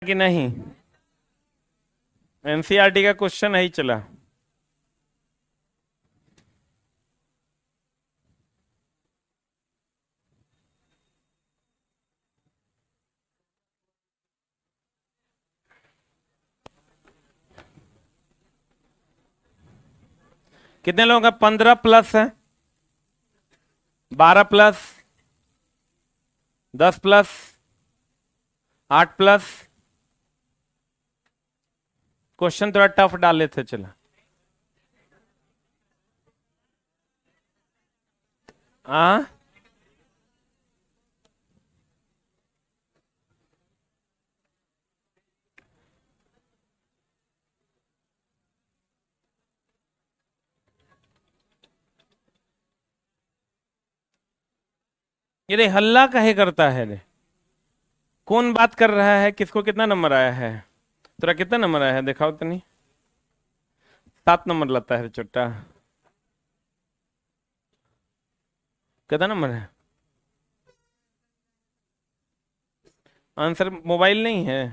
कि नहीं? एनसीईआरटी का क्वेश्चन नहीं चला। कितने लोगों का 15 प्लस है? 12 प्लस, 10 प्लस, 8 प्लस। क्वेश्चन थोड़ा टफ डाले थे, चला। हाँ, ये रे हल्ला काहे करता है रे? कौन बात कर रहा है? किसको कितना नंबर आया है? तेरा कितना नंबर आया है दिखाओ तो नहीं। 7 नंबर लाता है रे चुट्टा। कितना नंबर है? आंसर मोबाइल नहीं है।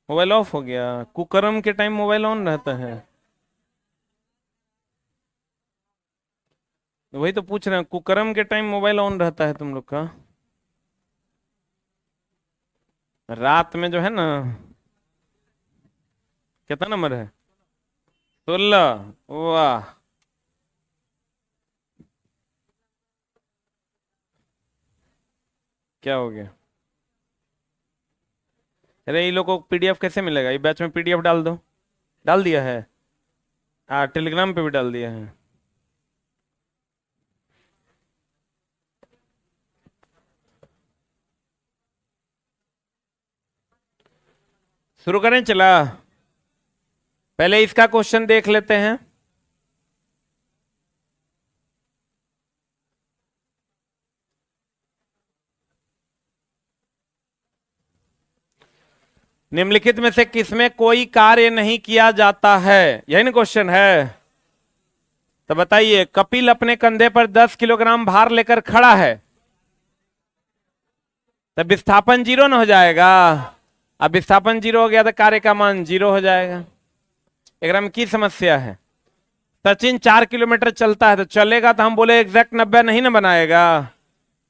मोबाइल ऑफ हो गया। कुकर्म के टाइम मोबाइल ऑन रहता है। वही तो पूछ रहे हैं, कुकर्म के टाइम मोबाइल ऑन रहता है तुम लोग का? रात में जो है ना। कितना नंबर है? 16। वाह। क्या हो गया? अरे ये लोग को पीडीएफ कैसे मिलेगा? ये बैच में पीडीएफ डाल दो। डाल दिया है? हाँ, टेलीग्राम पे भी डाल दिया है। शुरू करें? चला, पहले इसका क्वेश्चन देख लेते हैं। निम्नलिखित में से किसमें कोई कार्य नहीं किया जाता है? यही ना क्वेश्चन है। तो बताइए, कपिल अपने कंधे पर 10 किलोग्राम भार लेकर खड़ा है, तो विस्थापन जीरो न हो जाएगा? अब विस्थापन जीरो हो गया तो कार्य का मान जीरो हो जाएगा। एक में की समस्या है। सचिन 4 किलोमीटर चलता है, तो चलेगा तो हम बोले एग्जैक्ट 90 नहीं ना बनाएगा,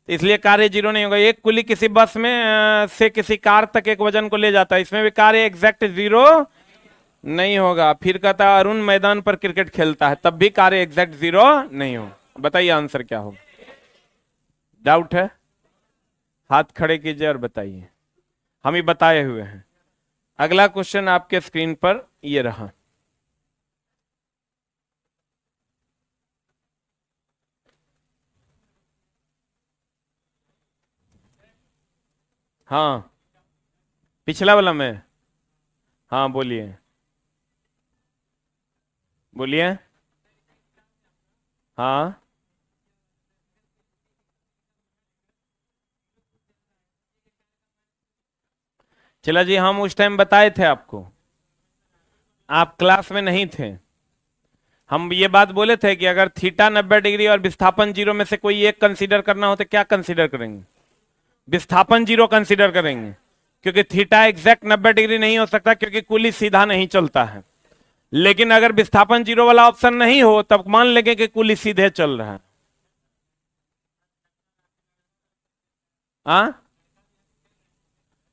तो इसलिए कार्य जीरो नहीं होगा। एक कुली किसी बस में से किसी कार तक एक वजन को ले जाता है, इसमें भी कार्य एग्जैक्ट जीरो नहीं होगा। फिर कहता है अरुण मैदान पर क्रिकेट खेलता है, तब भी कार्य एग्जैक्ट जीरो नहीं होगा। बताइए आंसर क्या होगा? डाउट है? हाथ खड़े कीजिए और बताइए। हम ही बताए हुए हैं। अगला क्वेश्चन आपके स्क्रीन पर ये रहा। हाँ, पिछला वाला में। हाँ बोलिए, बोलिए। हाँ, चला जी, हम उस टाइम बताए थे आपको, आप क्लास में नहीं थे। हम ये बात बोले थे कि अगर थीटा 90 डिग्री और विस्थापन जीरो में से कोई एक कंसीडर करना हो तो क्या कंसीडर करेंगे? विस्थापन जीरो कंसीडर करेंगे, क्योंकि थीटा एग्जैक्ट 90 डिग्री नहीं हो सकता, क्योंकि कुली सीधा नहीं चलता है। लेकिन अगर विस्थापन जीरो वाला ऑप्शन नहीं हो, तब मान लेंगे कि कुली सीधे चल रहा है। हाँ,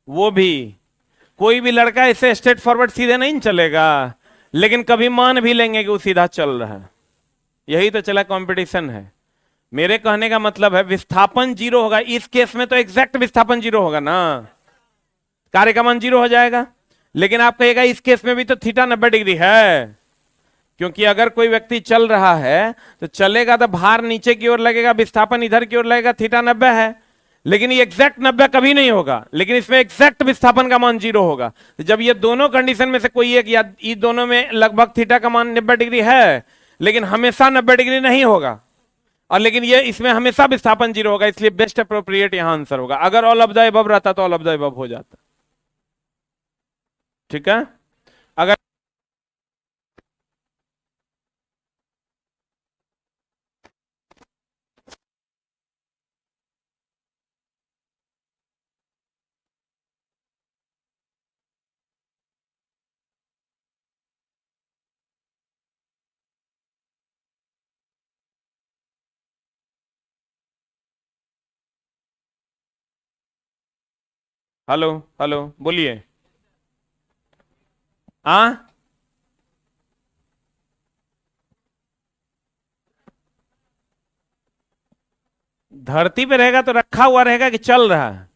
वो भी कोई भी लड़का ऐसे स्ट्रेट फॉरवर्ड सीधे नहीं चलेगा, लेकिन कभी मान भी लेंगे कि वो सीधा चल रहा है। यही तो चला कंपटीशन है। मेरे कहने का मतलब है विस्थापन जीरो होगा इस केस में, तो एग्जैक्ट विस्थापन जीरो होगा ना, कार्य का मान जीरो हो जाएगा। लेकिन आप कहेगा इस केस में भी तो थीटा 90 डिग्री है, क्योंकि अगर कोई व्यक्ति चल रहा है तो चलेगा तो भार नीचे की ओर लगेगा, विस्थापन इधर की ओर लगेगा, थीटा 90 है। लेकिन ये एग्जैक्ट 90 कभी नहीं होगा, लेकिन इसमें एग्जैक्ट विस्थापन का मान जीरो होगा। तो जब ये दोनों कंडीशन में से कोई एक, या इन दोनों में लगभग थीटा का मान 90 डिग्री है, लेकिन हमेशा 90 डिग्री नहीं होगा, और लेकिन ये इसमें हमेशा विस्थापन जीरो होगा, इसलिए बेस्ट अप्रोप्रिएट यहां आंसर होगा। अगर ऑल ऑफ द अबव रहता तो ऑल ऑफ द अबव हो जाता। ठीक है। अगर हेलो हेलो बोलिए। हाँ, धरती पे रहेगा तो रखा हुआ रहेगा कि चल रहा है?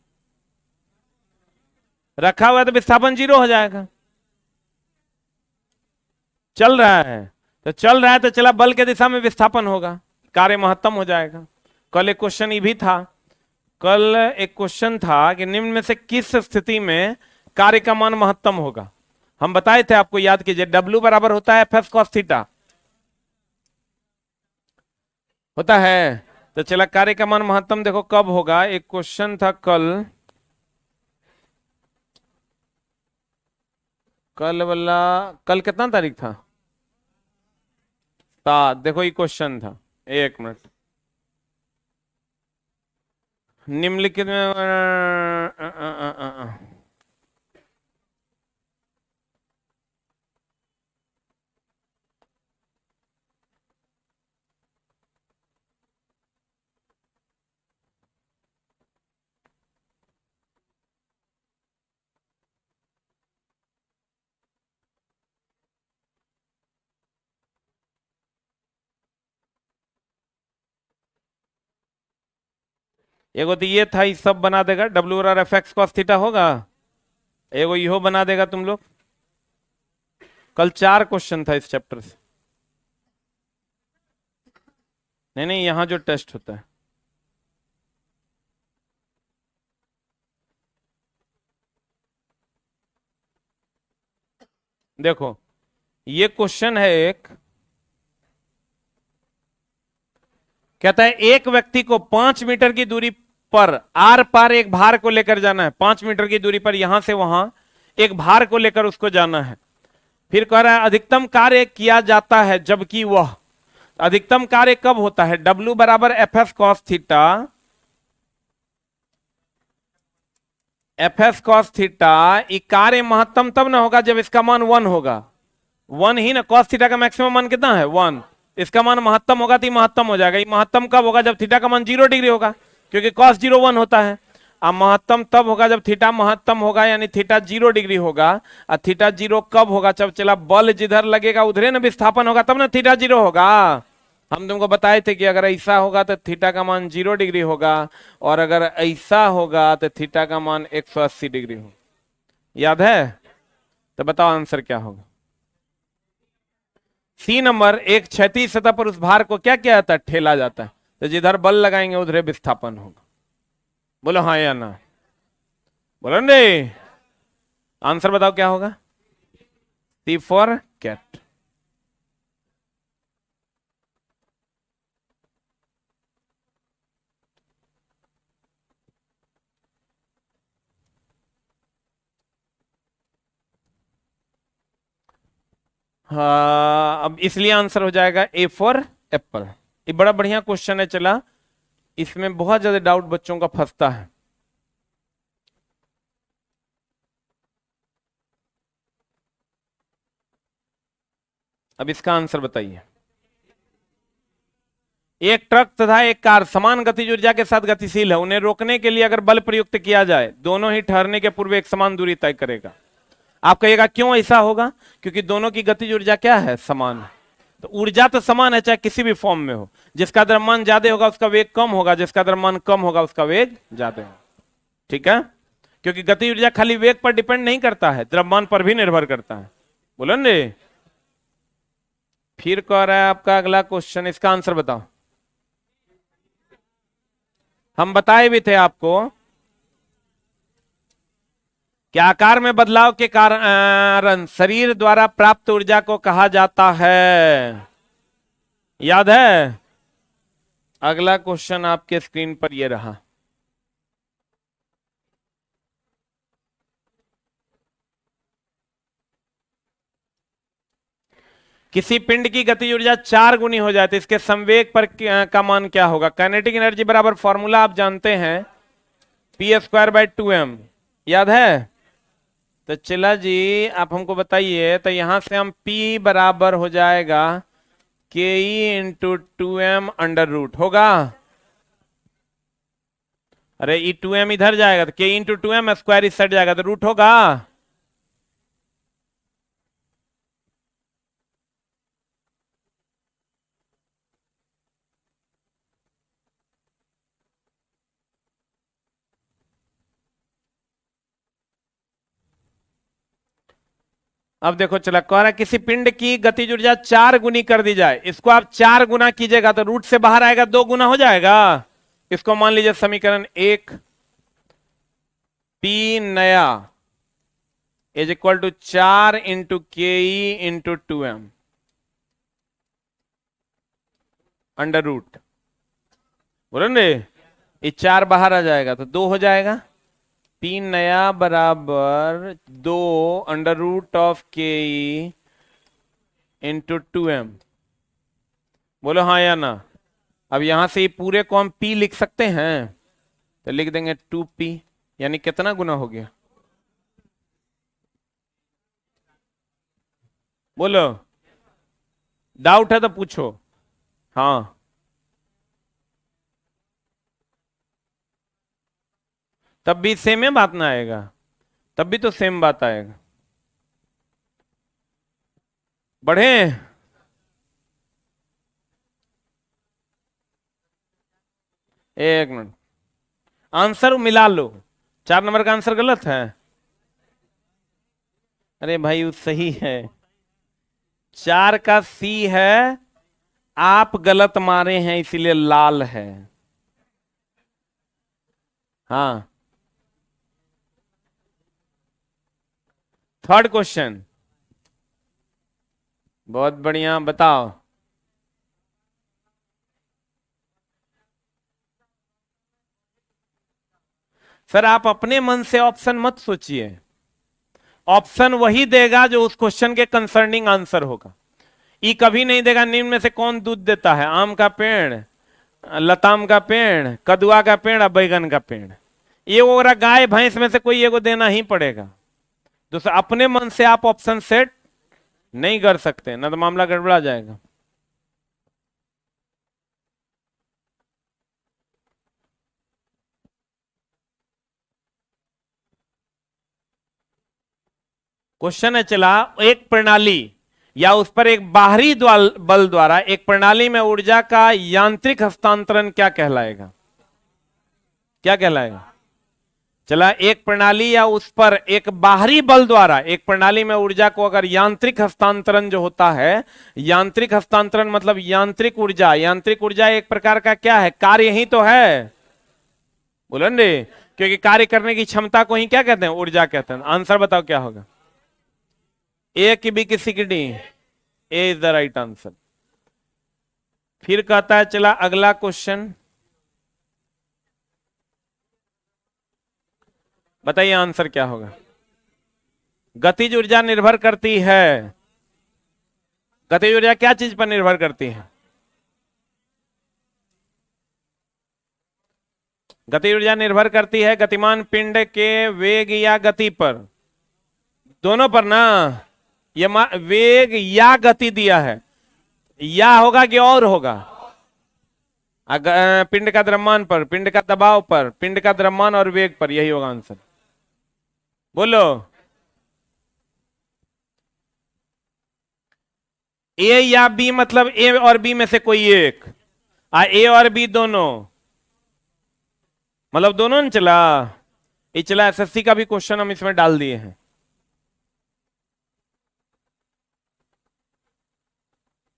रखा हुआ है तो विस्थापन जीरो हो जाएगा। चल रहा है तो चल रहा है तो चला, बल के दिशा में विस्थापन होगा, कार्य महत्तम हो जाएगा। कल एक क्वेश्चन ये भी था, कल एक क्वेश्चन था कि निम्न में से किस स्थिति में कार्य का मान महत्तम होगा। हम बताए थे आपको, याद कीजिए, W बराबर होता है एफ एस कॉस थीटा, होता है। तो चला, कार्य का मान महत्तम देखो कब होगा। एक क्वेश्चन था कल, कल वाला, कल कितना तारीख था? 7। देखो ये क्वेश्चन था, एक मिनट। निम्नलिखित में एगो तो ये था, ये सब बना देगा, डब्ल्यू और एफ एक्स कॉस थीटा होगा। एगो इहो बना देगा तुम लोग। कल 4 क्वेश्चन था इस चैप्टर से। नहीं नहीं, यहां जो टेस्ट होता है, देखो ये क्वेश्चन है एक, कहता है एक व्यक्ति को 5 मीटर की दूरी पर आर पार एक भार को लेकर जाना है। 5 मीटर की दूरी पर यहां से वहां एक भार को लेकर उसको जाना है। फिर कह रहा है अधिकतम कार्य किया जाता है जबकि वह, अधिकतम कार्य कब होता है? W बराबर F S cos theta, F S cos theta. ये कार्य महत्तम तब ना होगा जब इसका मान 1 होगा। 1 ही ना, कॉस थीटा का मैक्सिमम मान कितना है? 1। इसका मान महत्तम होगा तो ये महत्तम हो जाएगा। ये महत्तम कब होगा? जब थीटा का मान 0 डिग्री होगा, क्योंकि कॉस 0 1 होता है। अब महत्तम तब होगा जब थीटा महत्तम होगा, यानी थीटा 0 डिग्री होगा। और थीटा 0 कब होगा? जब चला बल जिधर लगेगा उधरे ना विस्थापन होगा, तब ना थीटा 0 होगा। हम तुमको बताए थे कि अगर ऐसा होगा तो थीटा का मान 0 डिग्री होगा, और अगर ऐसा होगा तो थीटा का मान 180 डिग्री होगा। याद है? तो बताओ आंसर क्या होगा? C number. एक क्षैतिज सतह पर उस भार को क्या किया जाता है? ठेला जाता है। तो जिधर बल लगाएंगे उधर विस्थापन होगा। बोलो हाँ या ना, बोलो रे। आंसर बताओ क्या होगा? सी फॉर कैट। हाँ, अब इसलिए आंसर हो जाएगा ए फॉर एप्पल। ये बड़ा बढ़िया क्वेश्चन है। चला, इसमें बहुत ज्यादा डाउट बच्चों का फंसता है। अब इसका आंसर बताइए। एक ट्रक तथा एक कार समान गतिज ऊर्जा के साथ गतिशील है। उन्हें रोकने के लिए अगर बल प्रयुक्त किया जाए, दोनों ही ठहरने के पूर्व एक समान दूरी तय करेगा। आप कहिएगा क्यों ऐसा होगा? क्योंकि दोनों की गतिज ऊर्जा क्या है? समान है। तो ऊर्जा तो समान है चाहे किसी भी फॉर्म में हो। जिसका द्रव्यमान ज्यादा होगा उसका वेग कम होगा, जिसका द्रव्यमान कम होगा उसका वेग ज्यादा होगा। ठीक है? क्योंकि गति ऊर्जा खाली वेग पर डिपेंड नहीं करता है, द्रव्यमान पर भी निर्भर करता है। बोलो ने। फिर कह रहा है आपका अगला क्वेश्चन, इसका आंसर बताओ। हम बताए भी थे आपको कि आकार में बदलाव के कारण शरीर द्वारा प्राप्त ऊर्जा को कहा जाता है। याद है? अगला क्वेश्चन आपके स्क्रीन पर ये रहा। किसी पिंड की गति ऊर्जा 4 गुनी हो जाए तो इसके संवेग पर का मान क्या होगा? काइनेटिक एनर्जी बराबर फॉर्मूला आप जानते हैं, p²/2m। याद है? तो चला जी, आप हमको बताइए। तो यहां से हम p बराबर हो जाएगा ke × 2m अंडर रूट होगा। अरे ई टू एम इधर जाएगा तो के इंटू टू एम स्क्वायर इस साइड जाएगा तो रूट होगा। अब देखो चला कह रहा है किसी पिंड की गतिज ऊर्जा 4 गुनी कर दी जाए, इसको आप 4 गुना कीजिएगा तो रूट से बाहर आएगा 2 गुना हो जाएगा। इसको मान लीजिए समीकरण 1 पी नया is equal to 4 into K E into two M under root, बोलो रे ये 4 बाहर आ जाएगा तो 2 हो जाएगा। पी नया बराबर 2 अंडर रूट ऑफ के ई इंटू टू एम, बोलो हाँ या ना। अब यहां से ये पूरे को हम पी लिख सकते हैं तो लिख देंगे 2p, यानी कितना गुना हो गया बोलो, डाउट है तो पूछो। हाँ तब भी सेम है बात ना आएगा, तब भी तो सेम बात आएगा। बढ़े एक मिनट, आंसर मिला लो। 4 नंबर का आंसर गलत है। अरे भाई वो सही है, 4 का सी है, आप गलत मारे हैं इसीलिए लाल है। हाँ थर्ड क्वेश्चन, बहुत बढ़िया बताओ। सर आप अपने मन से ऑप्शन मत सोचिए, ऑप्शन वही देगा जो उस क्वेश्चन के कंसर्निंग आंसर होगा। ई कभी नहीं देगा निम्न में से कौन दूध देता है, आम का पेड़, लताम का पेड़, कदुआ का पेड़ और बैगन का पेड़। ये वो गाय भैंस में से कोई एगो देना ही पड़ेगा। दूसरा अपने मन से आप ऑप्शन सेट नहीं कर सकते ना तो मामला गड़बड़ा जाएगा। क्वेश्चन है चला, एक प्रणाली या उस पर एक बाहरी बल द्वारा एक प्रणाली में ऊर्जा का यांत्रिक हस्तांतरण क्या कहलाएगा, क्या कहलाएगा। चला एक प्रणाली या उस पर एक बाहरी बल द्वारा एक प्रणाली में ऊर्जा को अगर यांत्रिक हस्तांतरण जो होता है, यांत्रिक हस्तांतरण मतलब यांत्रिक ऊर्जा, यांत्रिक ऊर्जा एक प्रकार का क्या है, कार्य ही तो है, बोलो रे, क्योंकि कार्य करने की क्षमता को ही क्या कहते हैं, ऊर्जा कहते हैं। आंसर बताओ क्या होगा, ए की बी की सी की D, A is the right answer. फिर कहता है चला अगला क्वेश्चन, बताइए आंसर क्या होगा। गतिज ऊर्जा निर्भर करती है, गतिज ऊर्जा क्या चीज पर निर्भर करती है, गतिज ऊर्जा निर्भर करती है गतिमान पिंड के वेग या गति पर, दोनों पर ना। ये वेग या गति दिया है, या होगा कि और होगा, पिंड का द्रव्यमान पर, पिंड का दबाव पर, पिंड का द्रव्यमान और वेग पर, यही होगा आंसर। बोलो ए या बी मतलब ए और बी में से कोई एक, ए और बी दोनों मतलब दोनों ने चला। ये चला एसएससी का भी क्वेश्चन हम इसमें डाल दिए हैं।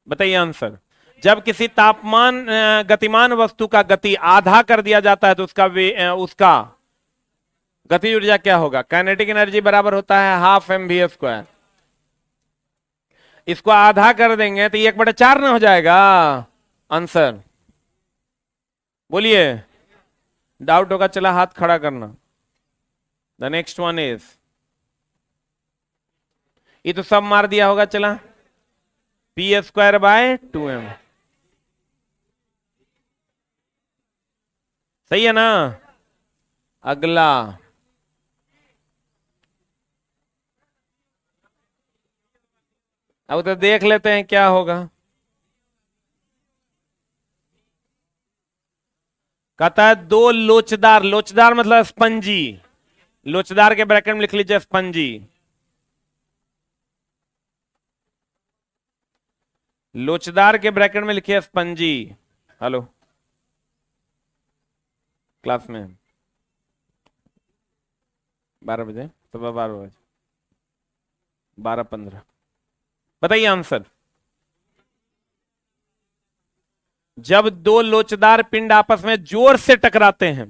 बताइए आंसर, जब किसी तापमान गतिमान वस्तु का गति आधा कर दिया जाता है तो उसका गति ऊर्जा क्या होगा, काइनेटिक एनर्जी बराबर होता है हाफ एम वी स्क्वायर। इसको आधा कर देंगे तो ये 1/4 ना हो जाएगा आंसर। बोलिए, डाउट होगा चला हाथ खड़ा करना। द नेक्स्ट वन इज, ये तो सब मार दिया होगा चला, पी स्क्वायर बाय 2m, सही है ना। अगला अब तो देख लेते हैं क्या होगा। कहता है दो लोचदार, लोचदार मतलब स्पंजी, लोचदार के ब्रैकेट में लिख लीजिए स्पंजी, लोचदार के ब्रैकेट में लिखिए स्पंजी। हेलो क्लास में 12 बजे, सुबह 12 बजे, 12:15, बताइए आंसर। जब दो लोचदार पिंड आपस में जोर से टकराते हैं,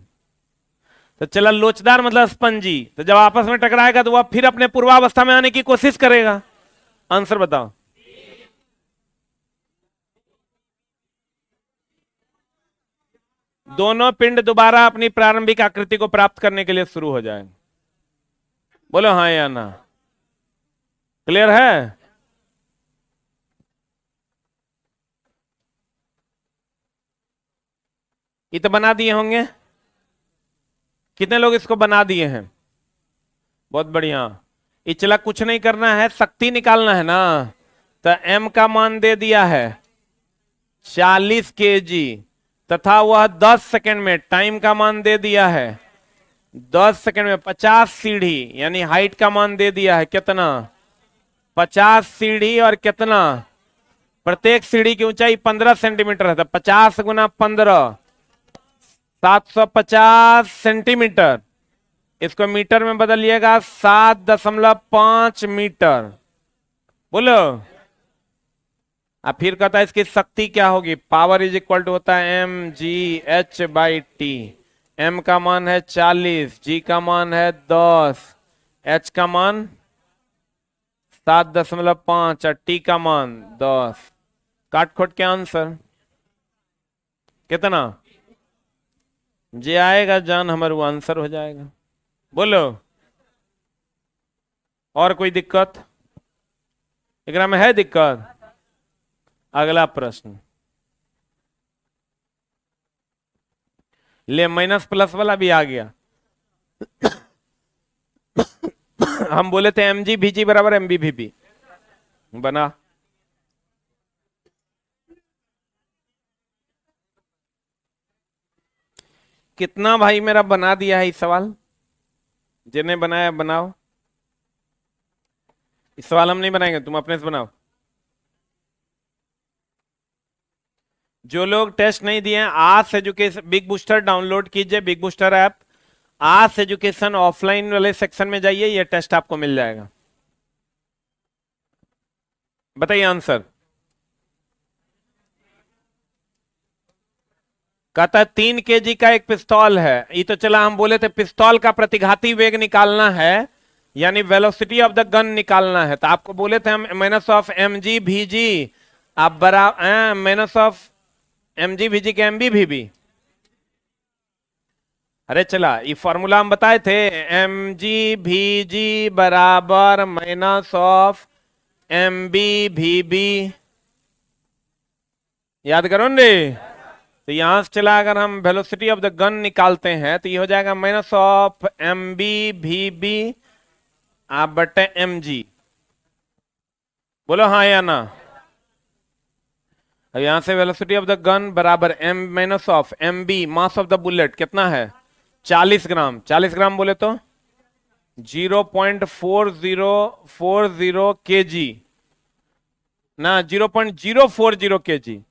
तो चला लोचदार मतलब स्पंजी, तो जब आपस में टकराएगा तो वह फिर अपने पूर्वावस्था में आने की कोशिश करेगा। आंसर बताओ। दोनों पिंड दोबारा अपनी प्रारंभिक आकृति को प्राप्त करने के लिए शुरू हो जाएंगे। बोलो हाँ या ना, क्लियर है? ये तो बना दिए होंगे, कितने लोग इसको बना दिए हैं? बहुत बढ़िया। ये चला कुछ नहीं करना है, शक्ति निकालना है ना, तो m का मान दे दिया है 40 kg, तथा वह 10 सेकंड में, टाइम का मान दे दिया है 10 सेकंड में 50 सीढ़ी, यानी हाइट का मान दे दिया है कितना, 50 सीढ़ी, और कितना, प्रत्येक सीढ़ी की ऊंचाई 15 सेंटीमीटर है, तो 50 गुना 15, 750 सेंटीमीटर। इसको मीटर में बदलिएगा 7.5 मीटर। बोलो। अब फिर कहता है इसकी शक्ति क्या होगी, पावर इज इक्वल टू होता है mgh/t। m का मान है 40, g का मान है 10, h का मान 7.5 और t का मान 10। काट खोट के आंसर कितना जे आएगा जान हमारे वो आंसर हो जाएगा। बोलो। और कोई दिक्कत एकरा में है? दिक्कत? अगला प्रश्न ले, माइनस प्लस वाला भी आ गया। हम बोले थे mg vg बराबर mb vb, बना। कितना भाई मेरा बना दिया है इस सवाल? जिन्हें बनाया बनाओ। इस सवाल हम नहीं बनाएंगे, तुम अपने से बनाओ। जो लोग टेस्ट नहीं दिए हैं, आज एजुकेशन बिग बूस्टर डाउनलोड कीजिए, बिग बूस्टर ऐप। आज एजुकेशन ऑफलाइन वाले सेक्शन में जाइए, ये टेस्ट आपको मिल जाएगा। बताइए आंसर। कहता है 3 kg का एक पिस्तौल है। ये तो चला हम बोले थे पिस्तौल का प्रतिघाती वेग निकालना है, यानी वेलोसिटी ऑफ द गन निकालना है, तो आपको बोले थे हम माइनस ऑफ mg vg, आप बराबर माइनस ऑफ mg vg के mb vb। अरे चला ये फॉर्मूला हम बताए थे, mg vg बराबर माइनस ऑफ mb vb, याद करो ने। तो यहां से चला अगर हम वेलोसिटी ऑफ द गन निकालते हैं तो ये हो जाएगा माइनस ऑफ mb vb आप बटे mg। बोलो हाँ या ना। अब यहां से वेलोसिटी ऑफ द गन बराबर m minus of mb, mass of the bullet कितना है 40 ग्राम। 40 ग्राम बोले तो 0.4040 kg ना, 0.040 kg।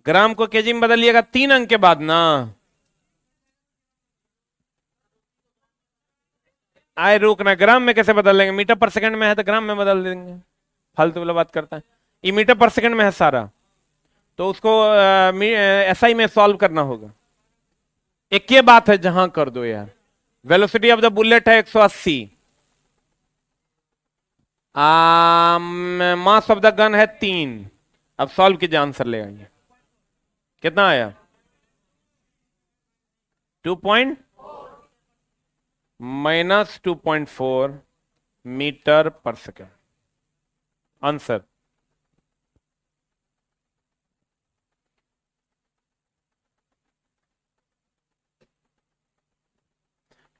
ग्राम को केजी में बदलिएगा 3 अंक के बाद ना। आए रुकना, ग्राम में कैसे बदल देंगे? मीटर पर सेकंड में है तो ग्राम में बदल देंगे, फालतू वाला बात करता है। ये मीटर पर सेकंड में है सारा, तो उसको एसआई में सॉल्व करना होगा। एक ये बात है जहां कर दो यार। वेलोसिटी ऑफ द बुलेट है 180, मास ऑफ द गन है 3। अब सॉल्व कीजिए, आंसर ले आइए। कितना आया? 2 माइनस 2.4 मीटर पर सेकेंड। आंसर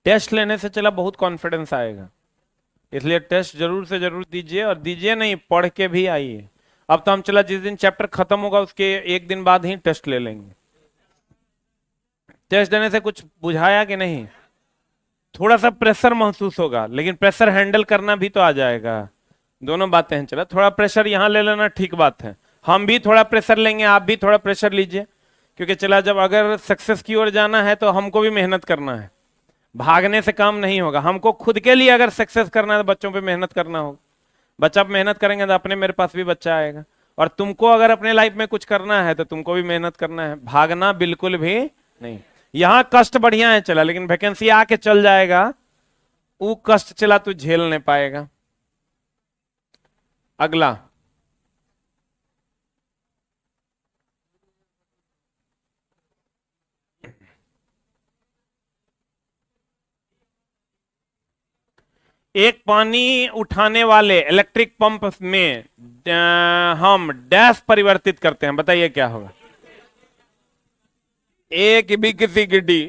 टेस्ट लेने से चला बहुत कॉन्फिडेंस आएगा, इसलिए टेस्ट जरूर से जरूर दीजिए, और दीजिए नहीं पढ़ के भी आइए। अब तो हम चला जिस दिन चैप्टर खत्म होगा उसके एक दिन बाद ही टेस्ट ले लेंगे। टेस्ट देने से कुछ बुझाया कि नहीं? थोड़ा सा प्रेशर महसूस होगा, लेकिन प्रेशर हैंडल करना भी तो आ जाएगा। दोनों बातें हैं। चला थोड़ा प्रेशर यहां ले लेना, ठीक बात है। हम भी थोड़ा प्रेशर लेंगे, आप भी थोड़ा प्रेशर लीजिए, क्योंकि चला जब अगर सक्सेस की ओर जाना है तो हमको भी मेहनत करना है। भागने से काम नहीं होगा। हमको खुद के लिए अगर सक्सेस करना है तो बच्चों पे मेहनत करना होगा। बच्चा पे मेहनत करेंगे तो अपने मेरे पास भी बच्चा आएगा। और तुमको अगर अपने लाइफ में कुछ करना है तो तुमको भी मेहनत करना है, भागना बिल्कुल भी नहीं। यहां कष्ट बढ़िया है चला, लेकिन वैकेंसी आके चल जाएगा, वो कष्ट चला तू झेल नहीं पाएगा। अगला, एक पानी उठाने वाले इलेक्ट्रिक पंप में हम डैश परिवर्तित करते हैं, बताइए क्या होगा? एक भी किसी गिड्डी।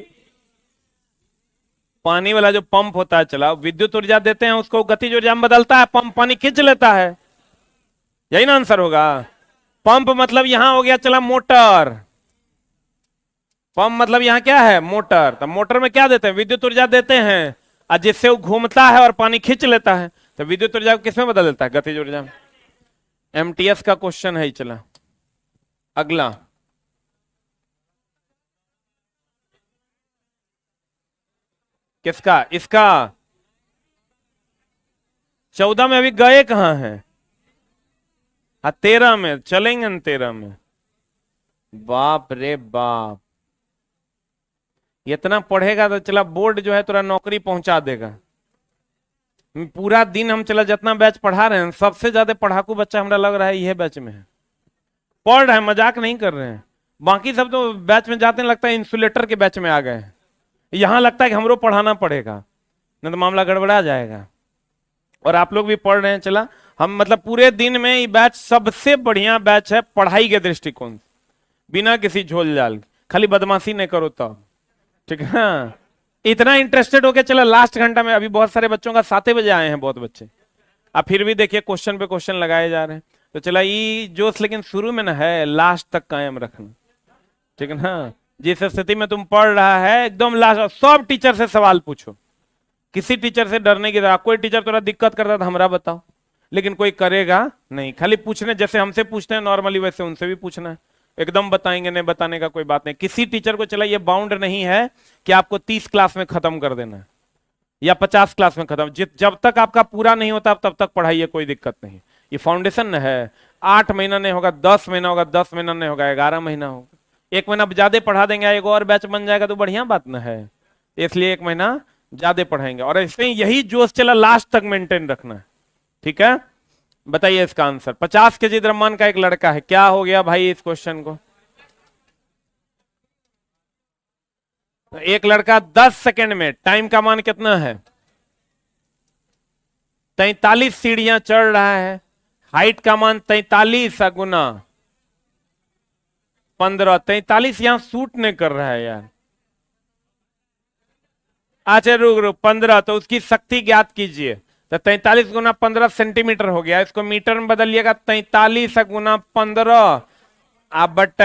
पानी वाला जो पंप होता है चला, विद्युत ऊर्जा देते हैं उसको, गतिज ऊर्जा में बदलता है, पंप पानी खींच लेता है। यही ना आंसर होगा? पंप मतलब यहां हो गया चला मोटर। पंप मतलब यहां क्या है? मोटर। तो मोटर में क्या देते हैं? विद्युत ऊर्जा देते हैं, और जिससे वो घूमता है और पानी खींच लेता है। तो विद्युत ऊर्जा को किसमें बदल देता है? गतिज ऊर्जा में। एमटीएस का क्वेश्चन है। चला अगला, किसका? इसका। 14 में अभी गए कहां हैं? हाँ 13 में चलेंगे न, 13 में। बाप रे बाप, इतना पढ़ेगा तो चला बोर्ड जो है तुरा नौकरी पहुंचा देगा। पूरा दिन हम चला जितना बैच पढ़ा रहे हैं, सबसे ज्यादा पढ़ाकू बच्चा हमरा लग रहा है यह बैच में है। पढ़ रहे हैं, मजाक नहीं कर रहे हैं। बाकी सब तो बैच में जाते हैं लगता है इंसुलेटर के बैच में आ गए। यहां लगता है कि हमरो पढ़ाना पड़ेगा, नहीं तो मामला गड़बड़ा जाएगा। और आप लोग भी पढ़ रहे हैं चला। हम मतलब पूरे दिन में ये बैच सबसे बढ़िया बैच है पढ़ाई के दृष्टिकोण से, बिना किसी झोल झाल। खाली बदमाशी नहीं करो तब, ठीक है? इतना इंटरेस्टेड होके चला लास्ट घंटा में। अभी बहुत सारे बच्चों का 7 बजे आए हैं, बहुत बच्चे। अब फिर भी देखिए क्वेश्चन पे क्वेश्चन लगाए जा रहे हैं। तो चला ये जोश लेकिन शुरू में ना है, लास्ट तक कायम रखना, ठीक है ना? जिस स्थिति में तुम पढ़ रहा है एकदम लास्ट, सब टीचर से सवाल पूछो। किसी टीचर से डरने की जरूरत। कोई टीचर थोड़ा दिक्कत करता तो हमरा बताओ, लेकिन कोई करेगा नहीं। खाली पूछने, जैसे हमसे पूछते हैं नॉर्मली, वैसे उनसे भी पूछना है। एकदम बताएंगे नहीं, बताने का कोई बात नहीं। किसी टीचर को चला ये बाउंड नहीं है कि आपको 30 क्लास में खत्म कर देना है या 50 क्लास में खत्म। जब तक आपका पूरा नहीं होता तब तक पढ़ाइए, कोई दिक्कत नहीं। ये फाउंडेशन है। 8 महीना नहीं होगा 10 महीना होगा, 10 महीना नहीं होगा 11 महीना होगा। 1 महीना ज्यादा पढ़ा देंगे, एक और बैच बन जाएगा तो बढ़िया बात ना है। इसलिए 1 महीना ज्यादा पढ़ाएंगे, और इसमें यही जोश चला लास्ट तक मेंटेन रखना है, ठीक है? बताइए इसका आंसर। 50 केजी द्रव्यमान का एक लड़का है, क्या हो गया भाई इस क्वेश्चन को? तो एक लड़का 10 सेकंड में, टाइम का मान कितना है? 43 सीढ़ियां चढ़ रहा है। हाइट का मान 43 गुना 15। 43 यहां सूट नहीं कर रहा है यार। अच्छा रुक रुक, 15, तो उसकी शक्ति ज्ञात कीजिए। तो 43 गुना 15 सेंटीमीटर हो गया। इसको मीटर में बदलिएगा, 43 गुना 15 आप बट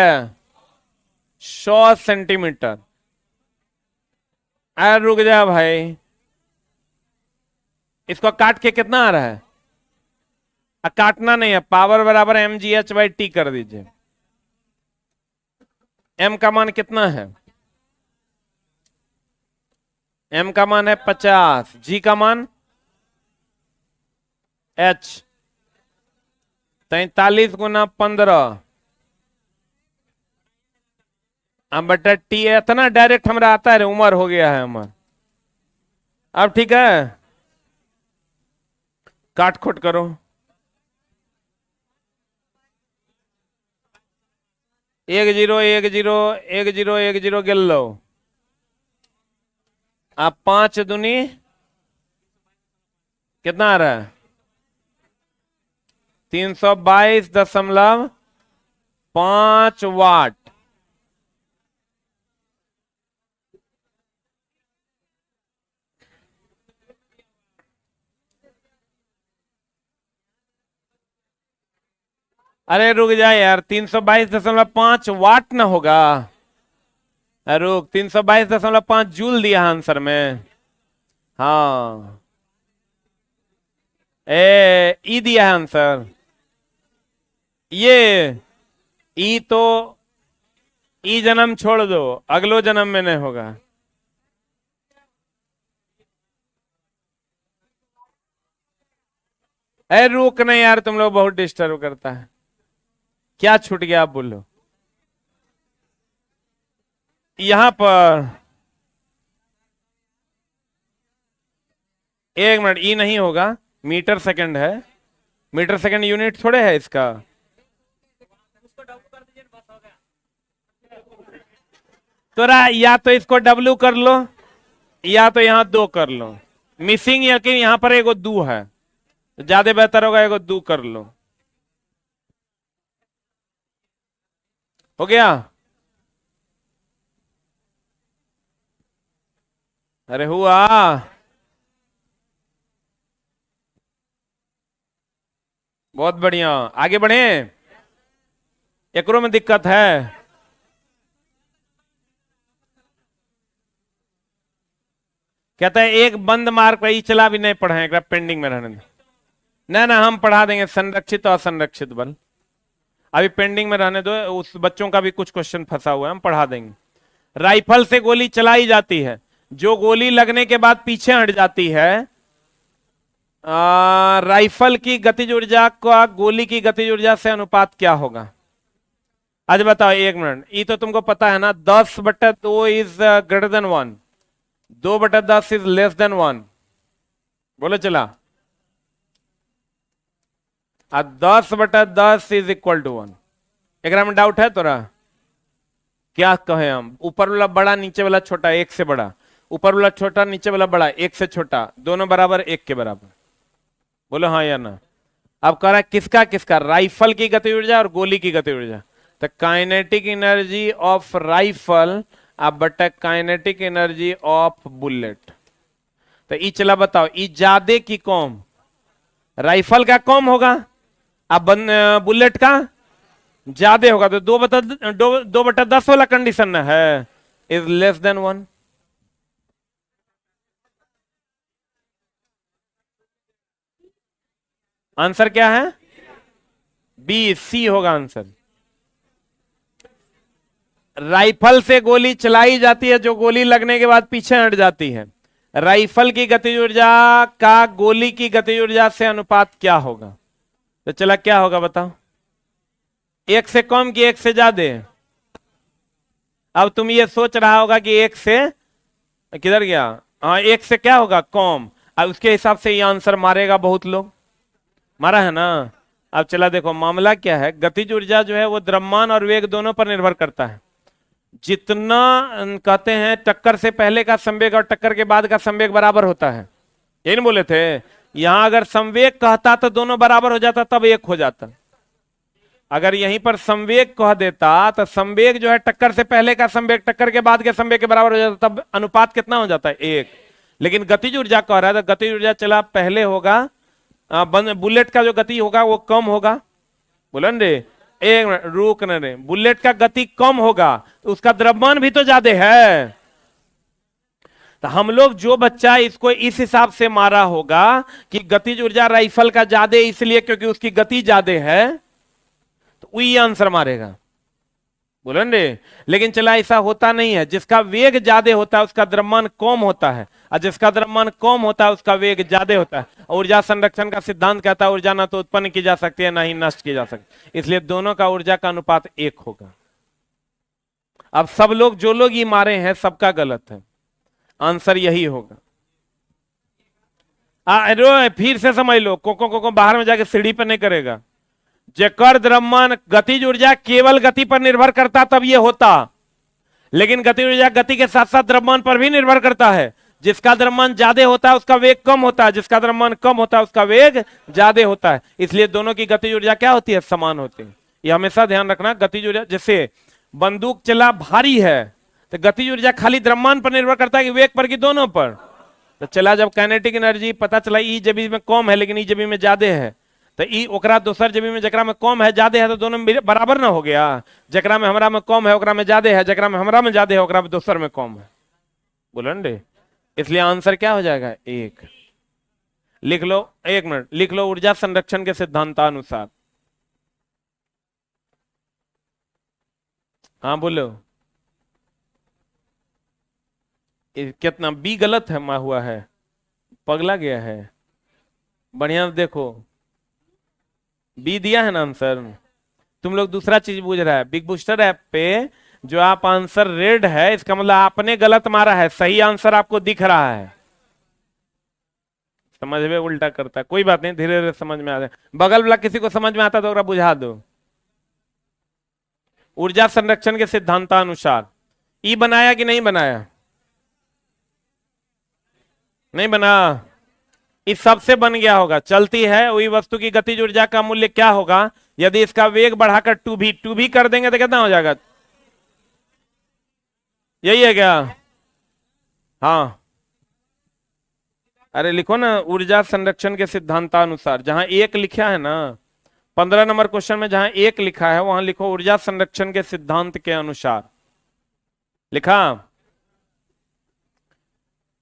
100 सेंटीमीटर। अरे रुक जा भाई, इसको काट के कितना आ रहा है? काटना नहीं है, पावर बराबर mgh/t कर दीजिए। m का मान कितना है? m का मान है 50, g का मान h 43 गुना 15 अब बटा टी। इतना डायरेक्ट हमारा आता है, उम्र हो गया है हमारा। अब ठीक है, काट खोट करो। एक जीरो एक जीरो एक जीरो एक जीरो गिल लो। आप 5 दूनी कितना आ रहा है? 322.5 वाट। अरे रुक जाए यार, 322.5 वाट ना होगा? रुक, 322.5 जूल दिया आंसर में। हाँ, ई दिया है आंसर। ये ई तो ई जन्म छोड़ दो, अगलो जन्म में नहीं होगा। रुक नहीं यार, तुम लोग बहुत डिस्टर्ब करता है। क्या छूट गया आप बोलो। यहां पर 1 मिनट, ई नहीं होगा, मीटर सेकंड है। मीटर सेकंड यूनिट थोड़े है इसका। तो या तो इसको डब्लू कर लो, या तो यहां 2 कर लो। मिसिंग या कि यहां पर एगो 2 है, तो ज्यादा बेहतर होगा एगो 2 कर लो। हो गया? अरे हुआ। बहुत बढ़िया, आगे बढ़े। एकरो में दिक्कत है। कहता है एक बंद मार्क पर चला भी नहीं पढ़े, पेंडिंग में रहने दो। ना हम पढ़ा देंगे, संरक्षित और असंरक्षित बल अभी पेंडिंग में रहने दो। उस बच्चों का भी कुछ क्वेश्चन फंसा हुआ है, हम पढ़ा देंगे। राइफल से गोली चलाई जाती है, जो गोली लगने के बाद पीछे हट जाती है, राइफल की गतिज ऊर्जा का गोली की गतिज ऊर्जा से अनुपात क्या होगा? आज बताओ, 1 मिनट। ये तो तुमको पता है ना, 10/2 is greater than 1, 2/10 is less than 1। बोलो चला। 10/10 इज इक्वल टू 1। एक में डाउट है तोरा? क्या कहे हम? ऊपर वाला बड़ा, नीचे वाला छोटा, 1 से बड़ा। ऊपर वाला छोटा, नीचे वाला बड़ा, 1 से छोटा, दोनों बराबर 1 के बराबर। बोलो हाँ या ना। अब कह रहा है किसका किसका? राइफल की गति ऊर्जा और गोली की गति ऊर्जा। तो काइनेटिक एनर्जी ऑफ राइफल अब बटा काइनेटिक एनर्जी ऑफ बुलेट। तो ई चला बताओ, ई ज्यादा की कम? राइफल का कम होगा, अब बुलेट का ज्यादा होगा। तो 2/10 वाला कंडीशन है, इज लेस देन 1। आंसर क्या है? बी, सी होगा आंसर। राइफल से गोली चलाई जाती है, जो गोली लगने के बाद पीछे हट जाती है। राइफल की गतिज ऊर्जा का गोली की गतिज ऊर्जा से अनुपात क्या होगा? तो चला क्या होगा बताओ? 1 से कम कि 1 से ज्यादा? अब तुम ये सोच रहा होगा कि 1 से किधर गया? हाँ, 1 से क्या होगा? कम। अब उसके हिसाब से ये आंसर मारेगा, बहुत लोग मारा है ना। अब चला देखो, मामला क्या है। गतिज ऊर्जा जो है वो द्रव्यमान और वेग दोनों पर निर्भर करता है। जितना कहते हैं टक्कर से पहले का संवेग और टक्कर के बाद का संवेग बराबर होता है, ये नहीं बोले थे? यहां अगर संवेग कहता तो दोनों बराबर हो जाता, तब 1 हो जाता। अगर यहीं पर संवेग कह देता तो संवेग जो है टक्कर से पहले का संवेग टक्कर के बाद के संवेग के बराबर हो जाता, तब अनुपात कितना हो जाता है? 1। लेकिन गतिज ऊर्जा कह रहा है, तो गतिज ऊर्जा चला पहले होगा, बुलेट का जो गति होगा वो कम होगा। बोलो रे, 1 मिनट रुक न रे। बुलेट का गति कम होगा तो उसका द्रव्यमान भी तो ज्यादा है। तो हम लोग जो बच्चा इसको इस हिसाब से मारा होगा कि गतिज ऊर्जा राइफल का ज्यादा इसलिए क्योंकि उसकी गति ज्यादा है, तो वही आंसर मारेगा। बोलो रे। लेकिन चला ऐसा होता नहीं है। जिसका वेग ज्यादा होता है उसका द्रव्यमान कम होता है, और जिसका द्रव्यमान कम होता है उसका वेग ज्यादा होता है। ऊर्जा संरक्षण का सिद्धांत कहता है ऊर्जा ना तो उत्पन्न की जा सकती है ना ही नष्ट की जा सकती, इसलिए दोनों का ऊर्जा का अनुपात 1 होगा। अब सब लोग जो लोग ये मारे हैं सबका गलत है, आंसर यही होगा। फिर से समझ लो, कोको बाहर में जाके सीढ़ी पर नहीं करेगा। जेकर द्रव्यमान गतिज ऊर्जा केवल गति पर निर्भर करता तब ये होता, लेकिन गतिज ऊर्जा गति के साथ साथ द्रव्यमान पर भी निर्भर करता है। जिसका द्रव्यमान ज्यादा होता है उसका वेग कम होता है, जिसका द्रव्यमान कम होता है उसका वेग ज्यादा होता है। इसलिए दोनों की गतिज ऊर्जा क्या होती है? समान होती है। ये हमेशा ध्यान रखना। गतिज ऊर्जा, जैसे बंदूक चला भारी है तो गतिज ऊर्जा खाली द्रव्यमान पर निर्भर करता है कि वेग पर, कि दोनों पर? तो चला जब काइनेटिक एनर्जी पता चला ई जबी में कम है लेकिन ई जबी में ज्यादा है, तो ई ओकरा दोसर जमीन में जकरा में कम है ज्यादा है तो दोनों में बराबर ना हो गया। जकरा में हमरा में कम है ओकरा में ज्यादा है, जकरा में हमरा में ज्यादा है ओकरा में दोसर में कम है। बोलन रे, इसलिए आंसर क्या हो जाएगा? 1। लिख लो, 1 मिनट लिख लो, ऊर्जा संरक्षण के सिद्धांतानुसार। हाँ बोलो, कितना बी गलत है मा हुआ है, पगला गया है। बढ़िया देखो, बी दिया है ना आंसर। तुम लोग दूसरा चीज पूछ रहा है। बिग बूस्टर ऐप पे जो आप आंसर रेड है, इसका मतलब आपने गलत मारा है, सही आंसर आपको दिख रहा है। समझ में उल्टा करता है, कोई बात नहीं, धीरे धीरे समझ में आ जाए। बगल वाला किसी को समझ में आता तो बुझा दो। ऊर्जा संरक्षण के सिद्धांतानुसार ई बनाया कि नहीं बनाया? नहीं बना। इस सबसे बन गया होगा। चलती है वही वस्तु की गतिज ऊर्जा का मूल्य क्या होगा यदि इसका वेग बढ़ाकर 2v कर देंगे तो कितना हो जाएगा? यही है क्या? हाँ, अरे लिखो ना, ऊर्जा संरक्षण के सिद्धांतानुसार। जहां 1 लिखा है ना 15 नंबर क्वेश्चन में, जहां 1 लिखा है वहां लिखो ऊर्जा संरक्षण के सिद्धांत के अनुसार। लिखा?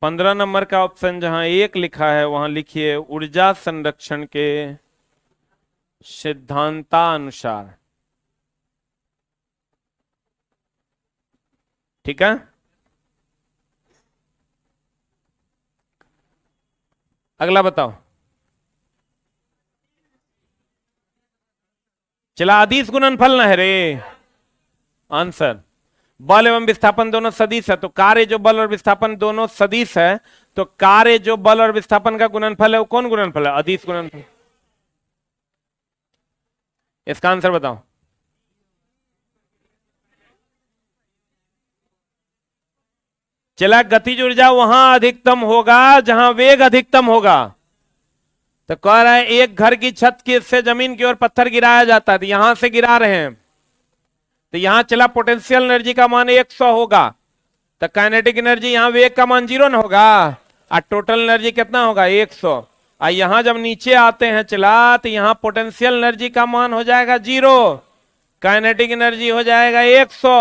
15 नंबर का ऑप्शन जहां 1 लिखा है वहां लिखिए ऊर्जा संरक्षण के सिद्धांतानुसार। ठीक है, अगला बताओ। चला, अदिश गुणनफल ना है रे आंसर। बल एवं विस्थापन दोनों सदिश है, तो कार्य जो बल और विस्थापन दोनों सदिश है, तो कार्य जो बल और विस्थापन का गुणनफल है वो कौन गुणनफल है? अदिश गुणनफल। इसका आंसर बताओ। चला, गतिज ऊर्जा वहां अधिकतम होगा जहां वेग अधिकतम होगा। तो कह रहा है एक घर की छत की से जमीन की ओर पत्थर गिराया जाता है, तो यहां से गिरा रहे हैं, तो यहां चला पोटेंशियल एनर्जी का मान 100 होगा, तो काइनेटिक एनर्जी यहां वेग का मान 0 ना होगा, और टोटल एनर्जी कितना होगा? 100। और यहां जब नीचे आते हैं चला तो यहां पोटेंशियल एनर्जी का मान हो जाएगा 0, काइनेटिक एनर्जी हो जाएगा 100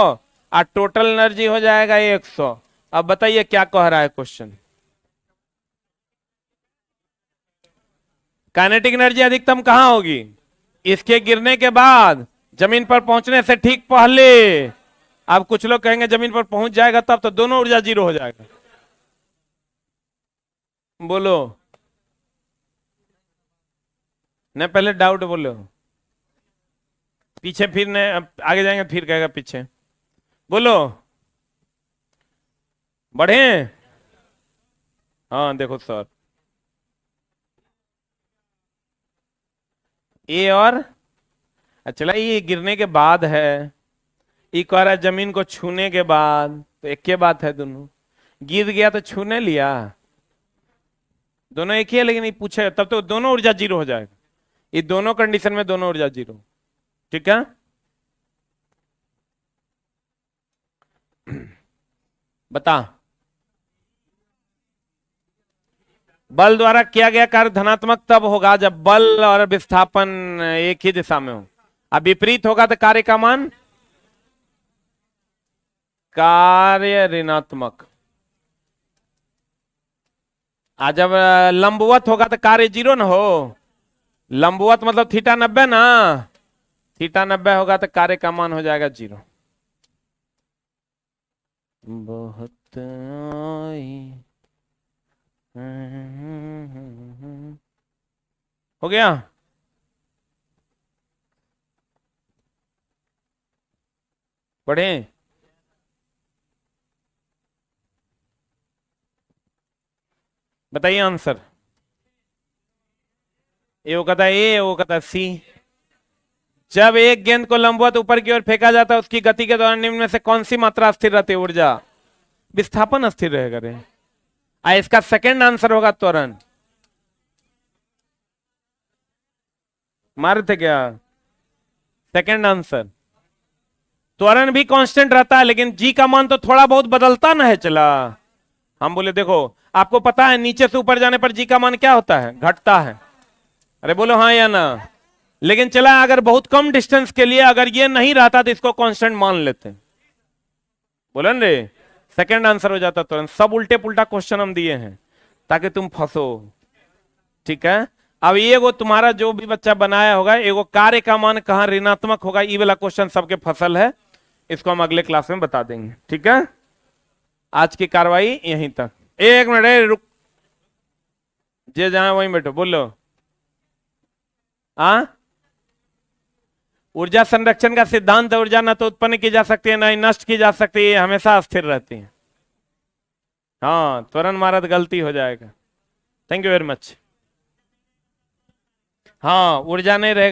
और टोटल एनर्जी हो जाएगा 100। अब बताइए क्या कह रहा है क्वेश्चन? काइनेटिक एनर्जी अधिकतम कहां होगी? इसके गिरने के बाद, जमीन पर पहुंचने से ठीक पहले। अब कुछ लोग कहेंगे जमीन पर पहुंच जाएगा तब तो दोनों ऊर्जा 0 हो जाएगा। बोलो न, पहले डाउट बोलो, पीछे फिर ने आगे जाएंगे फिर कहेगा पीछे। बोलो, बढ़े? हाँ देखो सर, ए और चला, ये गिरने के बाद है, ये कह रहा है जमीन को छूने के बाद, तो एक ही बात है, दोनों गिर गया तो छूने लिया, दोनों एक ही है। लेकिन ये पूछे तब तो दोनों ऊर्जा 0 हो जाएगा। ये दोनों कंडीशन में दोनों ऊर्जा 0। ठीक है, बता। बल द्वारा किया गया कार्य धनात्मक तब होगा जब बल और विस्थापन एक ही दिशा में हो, अब विपरीत होगा तो कार्य का मान कार्य ऋणात्मक। आज जब लंबवत होगा तो कार्य 0 ना हो, लंबवत मतलब थीटा 90 ना, थीटा 90 होगा तो कार्य का मान हो जाएगा 0। बहुत हो गया। पढ़े? बताइए आंसर। ये वो कहता है ए, वो कहता है सी। जब एक गेंद को लंबवत ऊपर की ओर फेंका जाता है उसकी गति के दौरान निम्न में से कौन सी मात्रा स्थिर रहती है? ऊर्जा। विस्थापन स्थिर रहेगा रे। इसका सेकंड आंसर होगा त्वरण। मारे थे क्या? Second answer. त्वरण भी कांस्टेंट रहता है लेकिन जी का मान तो थोड़ा बहुत बदलता ना है। चला, हम बोले देखो आपको पता है नीचे से ऊपर जाने पर जी का मान क्या होता है? घटता है। अरे बोलो हाँ या ना। लेकिन चला अगर बहुत कम डिस्टेंस के लिए अगर ये नहीं रहता तो इसको कांस्टेंट मान लेते हैं, बोलो रे, सेकंड आंसर हो जाता तुरंत। सब उल्टे पुल्टा क्वेश्चन हम दिए हैं ताकि तुम फंसो, ठीक है। अब ये वो तुम्हारा जो भी बच्चा बनाया होगा, एगो कार्य का मान कहां ऋणात्मक होगा, ये वाला क्वेश्चन सबके फसल है, इसको हम अगले क्लास में बता देंगे, ठीक है। आज की कार्रवाई यहीं तक। एक मिनट रुक, जे जहां वहीं बैठो, बोलो। ऊर्जा संरक्षण का सिद्धांत, ऊर्जा न तो उत्पन्न की जा सकती है ना ही नष्ट की जा सकती है, हमेशा अस्थिर रहती है। हाँ, त्वरण मारा तो गलती हो जाएगा। Thank you very much. हाँ, ऊर्जा नहीं रहेगा।